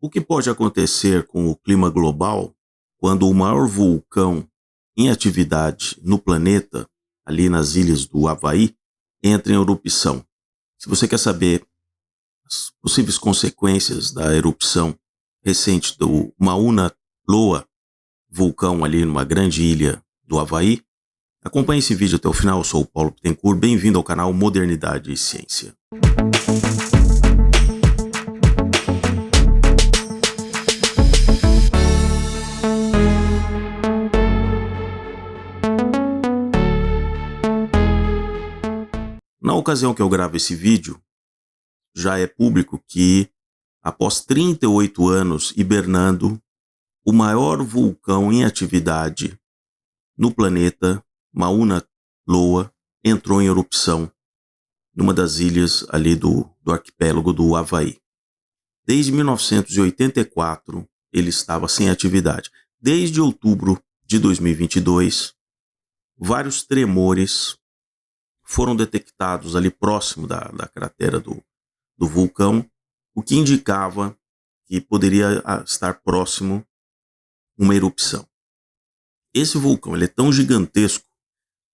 O que pode acontecer com o clima global quando o maior vulcão em atividade no planeta, ali nas ilhas do Havaí, entra em erupção? Se você quer saber as possíveis consequências da erupção recente do Mauna Loa, vulcão ali numa grande ilha do Havaí, acompanhe esse vídeo até o final. Eu sou o Paulo Bittencourt, bem-vindo ao canal Modernidade e Ciência. Na ocasião que eu gravo esse vídeo, já é público que, após 38 anos hibernando, o maior vulcão em atividade no planeta, Mauna Loa, entrou em erupção numa das ilhas ali do arquipélago do Havaí. Desde 1984, ele estava sem atividade. Desde outubro de 2022, vários tremores foram detectados ali próximo da cratera do vulcão, o que indicava que poderia estar próximo uma erupção. Esse vulcão ele é tão gigantesco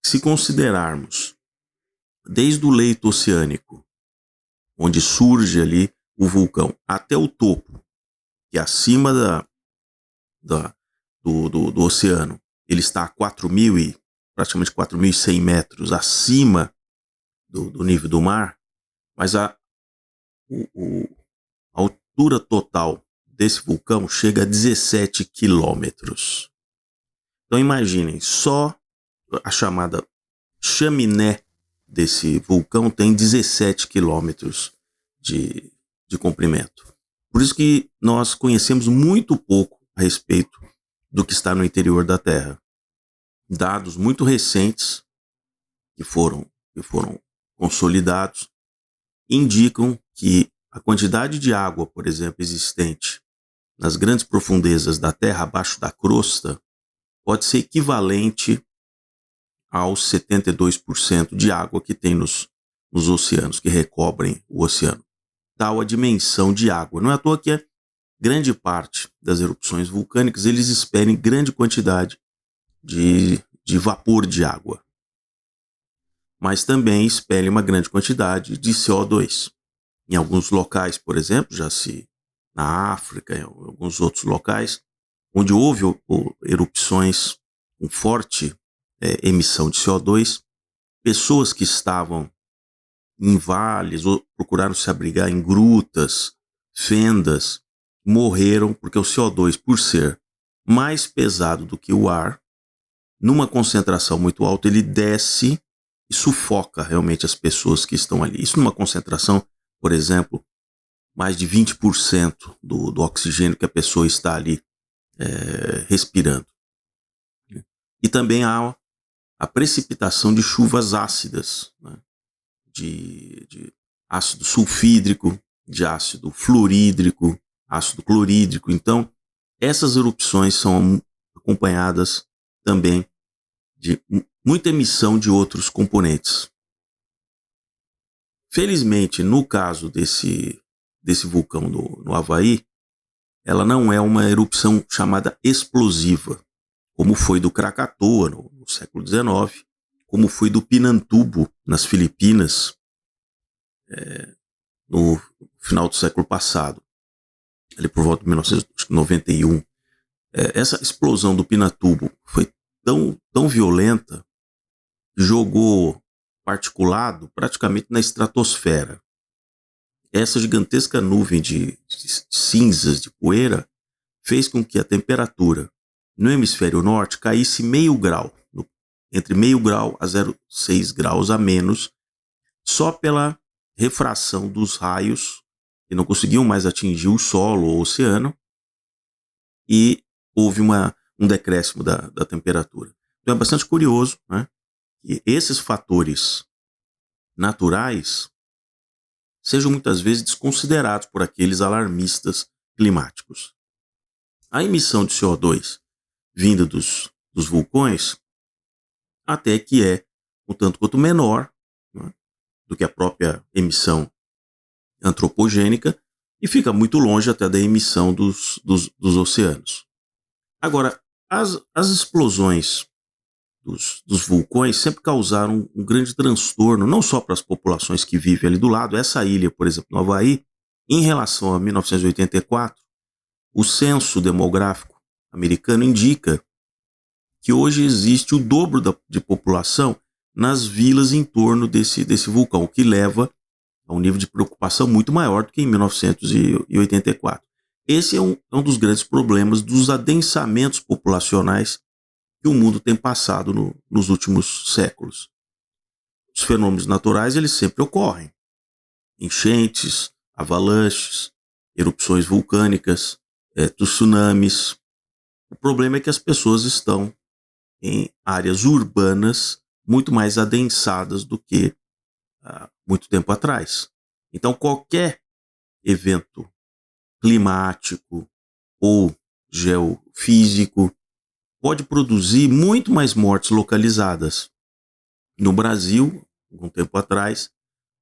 que, se considerarmos desde o leito oceânico, onde surge ali o vulcão, até o topo, que é acima do oceano, ele está a praticamente 4.100 metros acima do nível do mar, mas a altura total desse vulcão chega a 17 quilômetros. Então imaginem, só a chamada chaminé desse vulcão tem 17 quilômetros de comprimento. Por isso que nós conhecemos muito pouco a respeito do que está no interior da Terra. Dados muito recentes que foram consolidados indicam que a quantidade de água, por exemplo, existente nas grandes profundezas da Terra, abaixo da crosta, pode ser equivalente aos 72% de água que tem nos oceanos, que recobrem o oceano. Tal a dimensão de água. Não é à toa que grande parte das erupções vulcânicas eles esperem grande quantidade de vapor de água, mas também expelem uma grande quantidade de CO2. Em alguns locais, por exemplo, na África, em alguns outros locais, onde houve erupções com forte emissão de CO2, pessoas que estavam em vales ou procuraram se abrigar em grutas, fendas, morreram porque o CO2, por ser mais pesado do que o ar, numa concentração muito alta, ele desce e sufoca realmente as pessoas que estão ali. Isso numa concentração, por exemplo, mais de 20% do oxigênio que a pessoa está ali respirando. E também há a precipitação de chuvas ácidas, né? de ácido sulfídrico, de ácido fluorídrico, ácido clorídrico. Então, essas erupções são acompanhadas também de muita emissão de outros componentes. Felizmente, no caso desse vulcão no Havaí, ela não é uma erupção chamada explosiva, como foi do Krakatoa no século XIX, como foi do Pinatubo nas Filipinas no final do século passado, ali por volta de 1991. Essa explosão do Pinatubo foi tão violenta que jogou particulado praticamente na estratosfera. Essa gigantesca nuvem de cinzas, de poeira, fez com que a temperatura no hemisfério norte caísse meio grau, entre meio grau a 0,6 graus a menos, só pela refração dos raios que não conseguiam mais atingir o solo ou o oceano, e houve um decréscimo da temperatura. Então é bastante curioso, né, que esses fatores naturais sejam muitas vezes desconsiderados por aqueles alarmistas climáticos. A emissão de CO2 vinda dos vulcões até que é um tanto quanto menor, né, do que a própria emissão antropogênica, e fica muito longe até da emissão dos oceanos. Agora, as explosões dos vulcões sempre causaram um grande transtorno, não só para as populações que vivem ali do lado. Essa ilha, por exemplo, no Havaí, em relação a 1984, o censo demográfico americano indica que hoje existe o dobro de população nas vilas em torno desse vulcão, o que leva a um nível de preocupação muito maior do que em 1984. Esse é um dos grandes problemas dos adensamentos populacionais que o mundo tem passado nos últimos séculos. Os fenômenos naturais, eles sempre ocorrem. Enchentes, avalanches, erupções vulcânicas, tsunamis. O problema é que as pessoas estão em áreas urbanas muito mais adensadas do que muito tempo atrás. Então, qualquer evento climático ou geofísico pode produzir muito mais mortes localizadas. No Brasil, algum tempo atrás,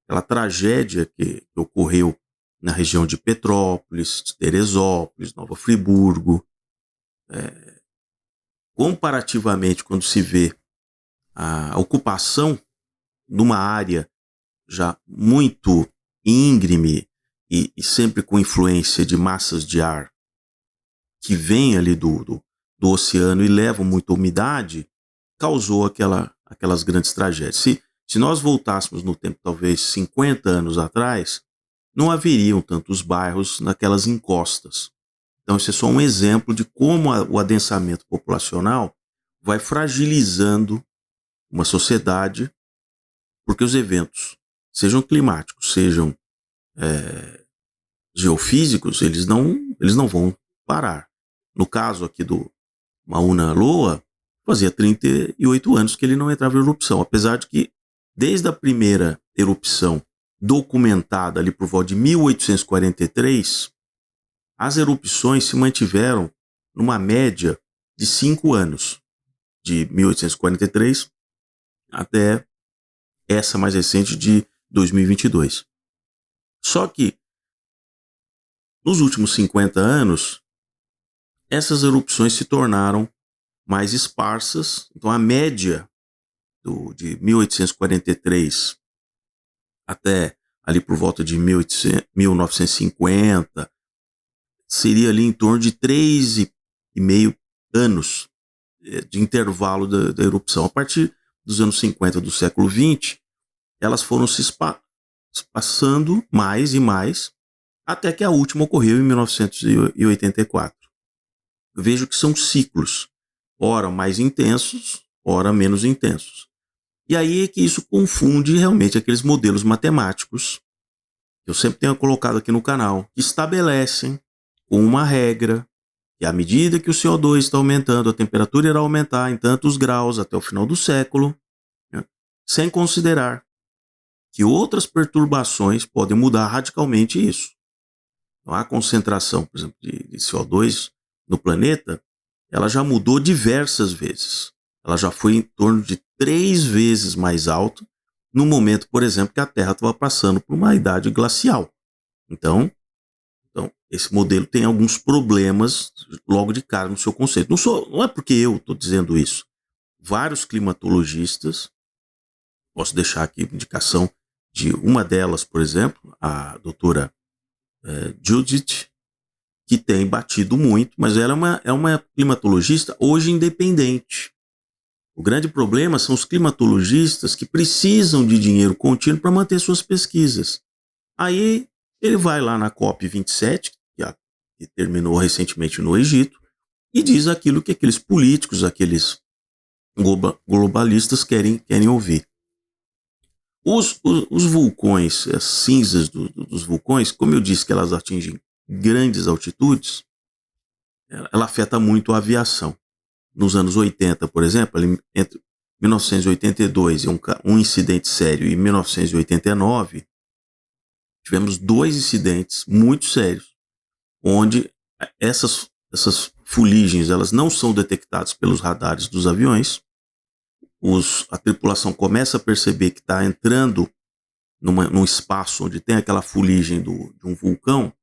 aquela tragédia que ocorreu na região de Petrópolis, de Teresópolis, Nova Friburgo, comparativamente, quando se vê a ocupação numa área já muito íngreme e sempre com influência de massas de ar que vêm ali do oceano e levam muita umidade, causou aquelas grandes tragédias. Se nós voltássemos no tempo, talvez 50 anos atrás, não haveriam tantos bairros naquelas encostas. Então, esse é só um exemplo de como o adensamento populacional vai fragilizando uma sociedade, porque os eventos, sejam climáticos, sejam geofísicos, eles não vão parar. No caso aqui do Mauna Loa, fazia 38 anos que ele não entrava em erupção, apesar de que, desde a primeira erupção documentada ali por volta de 1843, as erupções se mantiveram numa média de 5 anos, de 1843 até essa mais recente de 2022. Só que, nos últimos 50 anos, essas erupções se tornaram mais esparsas. Então, a média de 1843 até ali por volta de 1950 seria ali em torno de 3,5 anos de intervalo da erupção. A partir dos anos 50 do século XX, elas foram se espaçando mais e mais, até que a última ocorreu em 1984. Eu vejo que são ciclos, ora mais intensos, ora menos intensos. E aí é que isso confunde realmente aqueles modelos matemáticos que eu sempre tenho colocado aqui no canal, que estabelecem uma regra que à medida que o CO2 está aumentando, a temperatura irá aumentar em tantos graus até o final do século, né? Sem considerar que outras perturbações podem mudar radicalmente isso. Então, a concentração, por exemplo, de CO2 no planeta, ela já mudou diversas vezes. Ela já foi em torno de 3 vezes mais alta no momento, por exemplo, que a Terra estava passando por uma idade glacial. Então, esse modelo tem alguns problemas logo de cara no seu conceito. Não é porque eu estou dizendo isso. Vários climatologistas, posso deixar aqui indicação de uma delas, por exemplo, a doutora Judith, que tem batido muito, mas ela é uma climatologista hoje independente. O grande problema são os climatologistas que precisam de dinheiro contínuo para manter suas pesquisas. Aí ele vai lá na COP27, que terminou recentemente no Egito, e diz aquilo que aqueles políticos, aqueles globalistas querem ouvir. Os vulcões, as cinzas dos vulcões, como eu disse que elas atingem grandes altitudes, ela afeta muito a aviação. Nos anos 80, por exemplo, entre 1982 e um incidente sério e 1989, tivemos 2 incidentes muito sérios, onde essas fuligens elas não são detectadas pelos radares dos aviões. A tripulação começa a perceber que está entrando num espaço onde tem aquela fuligem de um vulcão,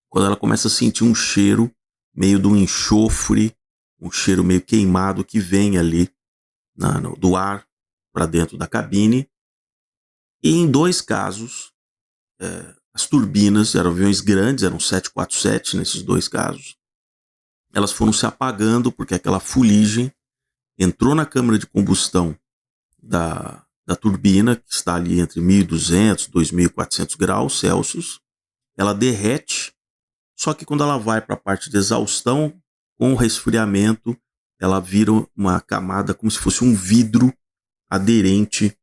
quando ela começa a sentir um cheiro meio do enxofre, um cheiro meio queimado que vem ali do ar para dentro da cabine. E em 2 casos, as turbinas eram aviões grandes, eram 747 nesses 2 casos, elas foram se apagando porque aquela fuligem entrou na câmara de combustão da turbina, que está ali entre 1.200 e 2.400 graus Celsius, ela derrete, só que quando ela vai para a parte de exaustão, com o resfriamento, ela vira uma camada como se fosse um vidro aderente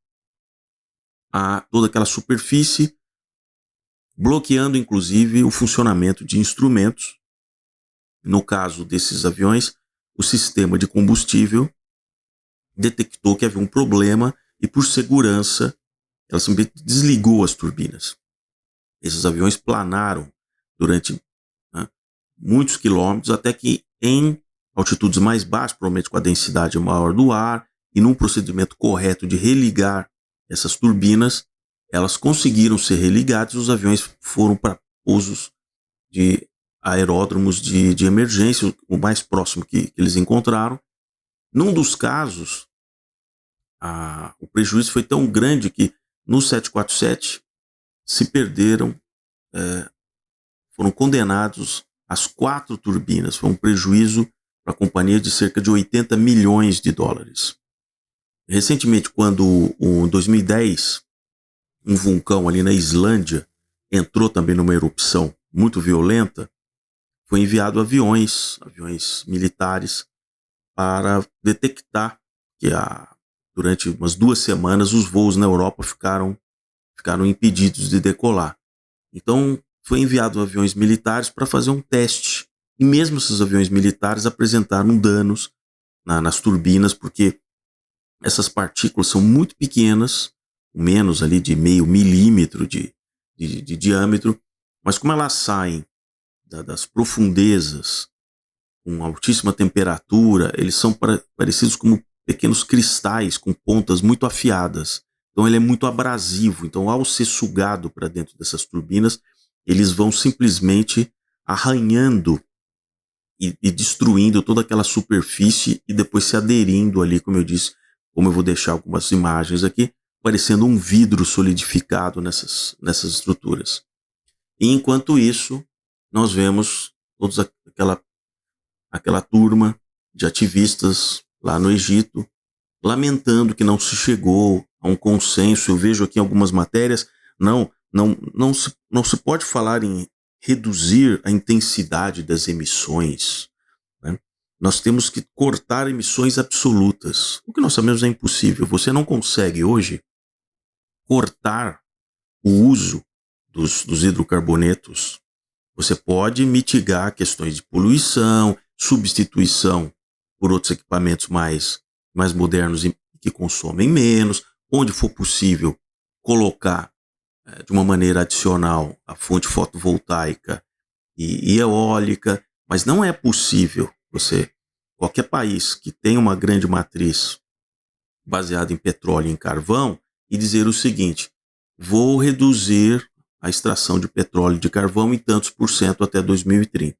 a toda aquela superfície, bloqueando inclusive o funcionamento de instrumentos. No caso desses aviões, o sistema de combustível detectou que havia um problema e, por segurança, ela simplesmente desligou as turbinas. Esses aviões planaram durante muitos quilômetros, até que em altitudes mais baixas, provavelmente com a densidade maior do ar, e num procedimento correto de religar essas turbinas, elas conseguiram ser religadas e os aviões foram para pousos de aeródromos de emergência, o mais próximo que eles encontraram. Num dos casos, o prejuízo foi tão grande que no 747 se perderam, foram condenados as 4 turbinas. Foi um prejuízo para a companhia de cerca de 80 milhões de dólares. Recentemente, quando em 2010, um vulcão ali na Islândia entrou também numa erupção muito violenta, foi enviado aviões militares para detectar que durante umas 2 semanas os voos na Europa ficaram impedidos de decolar. Então foi enviado aviões militares para fazer um teste. E mesmo esses aviões militares apresentaram danos nas turbinas, porque essas partículas são muito pequenas, menos ali de 0,5 milímetro de diâmetro, mas como elas saem das profundezas com altíssima temperatura, eles são parecidos como pequenos cristais com pontas muito afiadas. Então ele é muito abrasivo. Então, ao ser sugado para dentro dessas turbinas, eles vão simplesmente arranhando e destruindo toda aquela superfície e depois se aderindo ali, como eu disse, como eu vou deixar algumas imagens aqui, parecendo um vidro solidificado nessas estruturas. E enquanto isso, nós vemos toda aquela turma de ativistas lá no Egito lamentando que não se chegou a um consenso. Eu vejo aqui algumas matérias, não se pode falar em reduzir a intensidade das emissões, né? Nós temos que cortar emissões absolutas, o que nós sabemos é impossível. Você não consegue hoje cortar o uso dos hidrocarbonetos. Você pode mitigar questões de poluição, substituição por outros equipamentos mais modernos e que consomem menos, onde for possível colocar de uma maneira adicional a fonte fotovoltaica e eólica, mas não é possível qualquer país que tenha uma grande matriz baseada em petróleo e em carvão e dizer o seguinte: vou reduzir a extração de petróleo e de carvão em tantos por cento até 2030.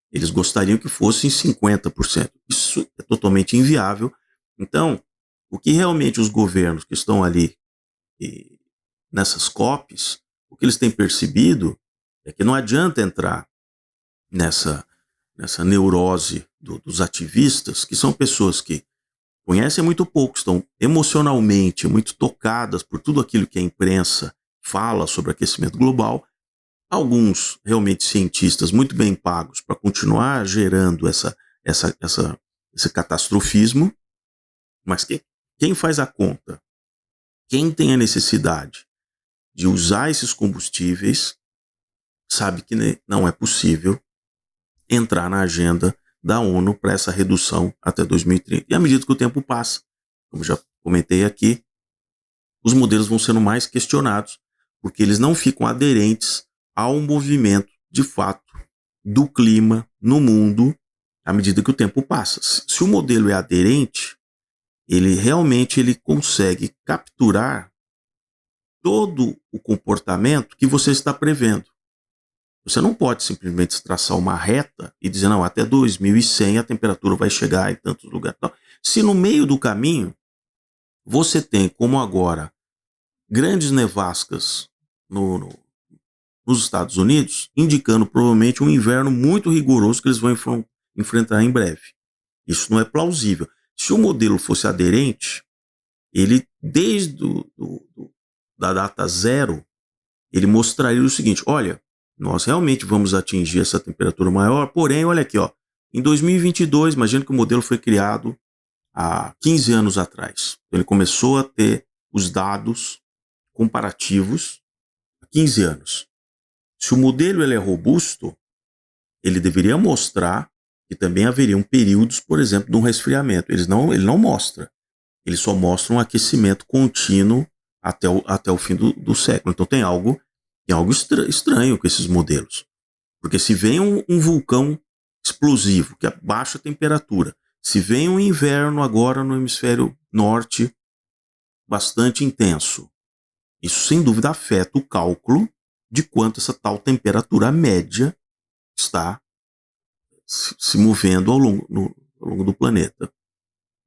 Eles gostariam que fosse em 50%. Isso é totalmente inviável. Então, o que realmente os governos que estão ali nessas COPs, o que eles têm percebido é que não adianta entrar nessa neurose dos ativistas, que são pessoas que conhecem muito pouco, estão emocionalmente muito tocadas por tudo aquilo que a imprensa fala sobre aquecimento global. Alguns realmente cientistas muito bem pagos para continuar gerando esse catastrofismo, mas quem faz a conta, quem tem a necessidade de usar esses combustíveis, sabe que não é possível entrar na agenda da ONU para essa redução até 2030. E à medida que o tempo passa, como já comentei aqui, os modelos vão sendo mais questionados, porque eles não ficam aderentes ao movimento, de fato, do clima no mundo à medida que o tempo passa. Se o modelo é aderente, ele realmente consegue capturar todo o comportamento que você está prevendo. Você não pode simplesmente traçar uma reta e dizer, não, até 2100 a temperatura vai chegar em tantos lugares. Não. Se no meio do caminho você tem, como agora, grandes nevascas nos Estados Unidos, indicando provavelmente um inverno muito rigoroso que eles vão enfrentar em breve. Isso não é plausível. Se o modelo fosse aderente, ele, desde da data zero, ele mostraria o seguinte, olha, nós realmente vamos atingir essa temperatura maior, porém, olha aqui, ó, em 2022, imagina que o modelo foi criado há 15 anos atrás. Ele começou a ter os dados comparativos há 15 anos. Se o modelo ele é robusto, ele deveria mostrar que também haveriam períodos, por exemplo, de um resfriamento. Ele não mostra. Ele só mostra um aquecimento contínuo até o fim do século. Então tem algo estranho com esses modelos. Porque se vem um vulcão explosivo, que abaixa a temperatura, se vem um inverno agora no hemisfério norte bastante intenso, isso sem dúvida afeta o cálculo de quanto essa tal temperatura média está se movendo ao longo do planeta.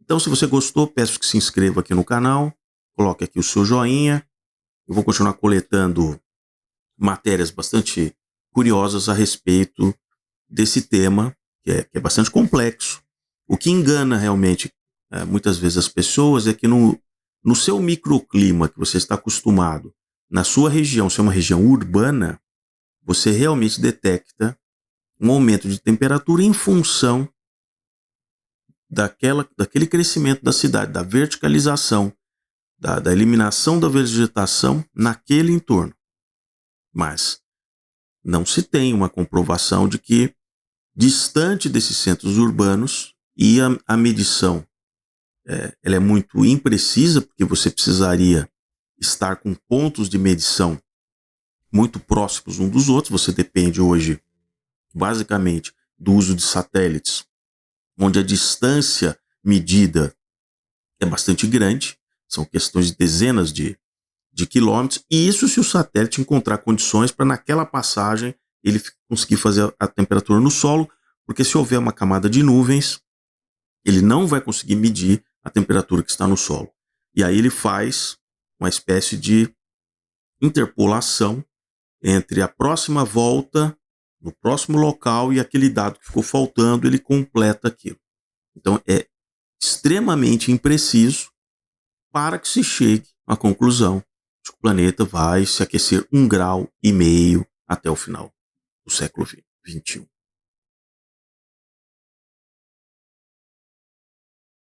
Então, se você gostou, peço que se inscreva aqui no canal, coloque aqui o seu joinha. Eu vou continuar coletando matérias bastante curiosas a respeito desse tema, que é bastante complexo. O que engana realmente muitas vezes as pessoas é que no seu microclima que você está acostumado, na sua região, se é uma região urbana, você realmente detecta um aumento de temperatura em função daquele crescimento da cidade, da verticalização, da eliminação da vegetação naquele entorno. Mas não se tem uma comprovação de que, distante desses centros urbanos, e a medição ela é muito imprecisa, porque você precisaria estar com pontos de medição muito próximos um dos outros. Você depende hoje, basicamente, do uso de satélites, onde a distância medida é bastante grande, são questões de dezenas de quilômetros, e isso se o satélite encontrar condições para naquela passagem ele conseguir fazer a temperatura no solo, porque se houver uma camada de nuvens, ele não vai conseguir medir a temperatura que está no solo. E aí ele faz uma espécie de interpolação entre a próxima volta, no próximo local, e aquele dado que ficou faltando, ele completa aquilo. Então é extremamente impreciso para que se chegue à conclusão de que o planeta vai se aquecer 1,5 grau até o final do século XXI.